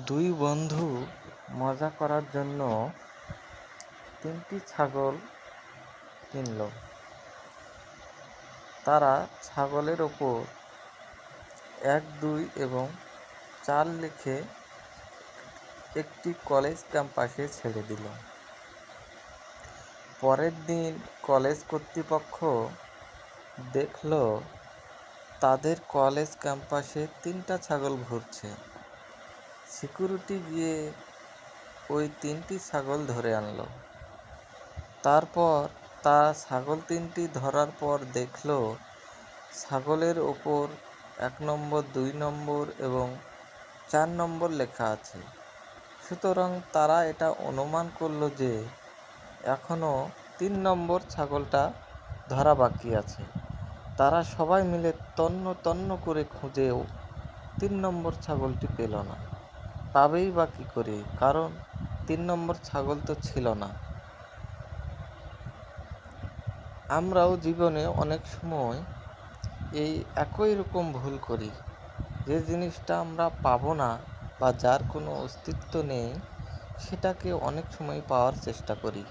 দুই বন্ধু মজা করার জন্য 3টি ছাগল কিনল। তারা ছাগলের ওপর 1, 2 এবং 4 লিখে একটি কলেজ ক্যাম্পাসে ছেড়ে দিল। পরের দিন কলেজ কর্তৃপক্ষ দেখল তাদের কলেজ ক্যাম্পাসে 3টা ছাগল ঘুরছে। সিকিউরিটি গিয়ে ওই 3টি ছাগল ধরে আনলো। তারপর তারা ছাগল 3টি ধরার পর দেখল ছাগলের ওপর 1 নম্বর, 2 নম্বর এবং 4 নম্বর লেখা আছে। সুতরাং তারা এটা অনুমান করলো যে এখনও 3 নম্বর ছাগলটা ধরা বাকি আছে। তারা সবাই মিলে তন্ন তন্ন করে খুঁজেও 3 নম্বর ছাগলটি পেল না। পাবেই বা কী করে, কারণ 3 নম্বর ছাগল তো ছিল না। আমরাও জীবনে অনেক সময় এই একই রকম ভুল করি। যে জিনিসটা আমরা পাবো না বা যার কোনো অস্তিত্ব নেই, সেটাকে অনেক সময় পাওয়ার চেষ্টা করি।